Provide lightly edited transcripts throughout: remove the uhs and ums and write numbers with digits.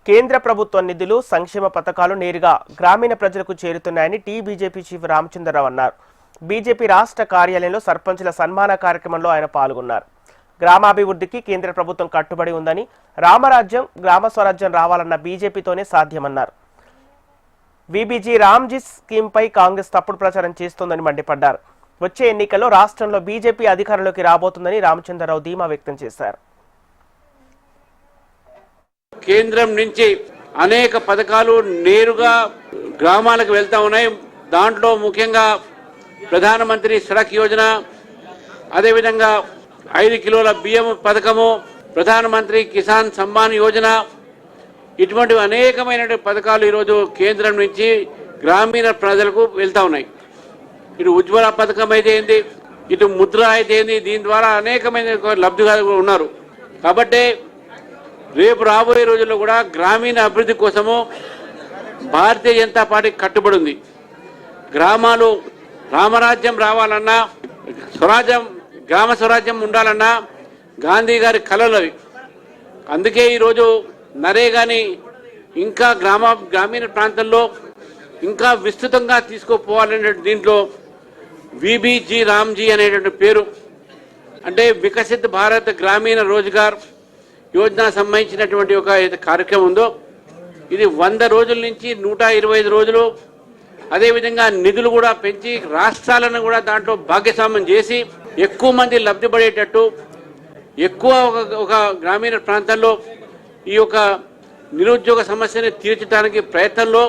కేంద్ర ప్రభుత్వ నిధులు సంక్షేమ పథకాలు నేరుగా గ్రామీణ ప్రజలకు చేరుతున్నాయని బీజేపీ చీఫ్ రామచంద్రరావు అన్నారు. బీజేపీ రాష్ట్ర కార్యాలయంలో సర్పంచుల సన్మాన కార్యక్రమంలో ఆయన పాల్గొన్నారు. గ్రామాభివృద్ధికి కేంద్ర ప్రభుత్వం కట్టుబడి ఉందని, రామరాజ్యం గ్రామ స్వరాజ్యం రావాలన్న బీజేపీతోనే సాధ్యమన్నారు. వీబీజీ రామ్జీ స్కీమ్పై కాంగ్రెస్ తప్పుడు ప్రచారం చేస్తోందని మండిపడ్డారు. వచ్చే ఎన్నికల్లో రాష్ట్రంలో బీజేపీ అధికారంలోకి రాబోతుందని రామచంద్రరావు ధీమా వ్యక్తం చేశారు. కేంద్రం నుంచి అనేక పథకాలు నేరుగా గ్రామాలకు వెళ్తా ఉన్నాయి. దాంట్లో ముఖ్యంగా ప్రధానమంత్రి సడక్ యోజన, అదేవిధంగా 5 కిలోల బియ్యం పథకము, ప్రధానమంత్రి కిసాన్ సమ్మాన్ యోజన, ఇటువంటి అనేకమైన పథకాలు ఈరోజు కేంద్రం నుంచి గ్రామీణ ప్రజలకు వెళ్తా ఉన్నాయి. ఇటు ఉజ్వల పథకం అయితే ఏంది, ఇటు ముద్ర అయితే ఏంది, దీని ద్వారా అనేకమైన లబ్ధిదారులు ఉన్నారు. కాబట్టి రేపు రాబోయే రోజుల్లో కూడా గ్రామీణ అభివృద్ధి కోసము భారతీయ జనతా పార్టీ కట్టుబడి ఉంది. గ్రామాలు రామరాజ్యం రావాలన్నా, స్వరాజ్యం గ్రామ స్వరాజ్యం ఉండాలన్నా గాంధీ గారి కలలవి. అందుకే ఈరోజు నరేగాని ఇంకా గ్రామీణ ప్రాంతాల్లో ఇంకా విస్తృతంగా తీసుకుపోవాలనే దీంట్లో వీబీజీ రామ్జీ అనేటువంటి పేరు, అంటే వికసిత్ భారత్ గ్రామీణ రోజ్గార్ యోజన సంబంధించినటువంటి ఒక కార్యక్రమం ఉందో ఇది 100 రోజుల నుంచి 125 రోజులు, అదేవిధంగా నిధులు కూడా పెంచి రాష్ట్రాలను కూడా దాంట్లో భాగస్వామ్యం చేసి ఎక్కువ మంది లబ్ధి పడేటట్టు, ఎక్కువ ఒక గ్రామీణ ప్రాంతాల్లో ఈ యొక్క నిరుద్యోగ సమస్యని తీర్చడానికి ప్రయత్నంలో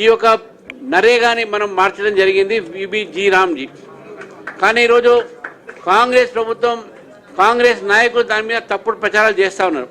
ఈ యొక్క నరేగాని మనం మార్చడం జరిగింది, వీబీజీ రామ్జీ. కానీ ఈరోజు కాంగ్రెస్ ప్రభుత్వం, కాంగ్రెస్ నాయకులు దాని మీద తప్పుడు ప్రచారాలు చేస్తూ ఉన్నారు.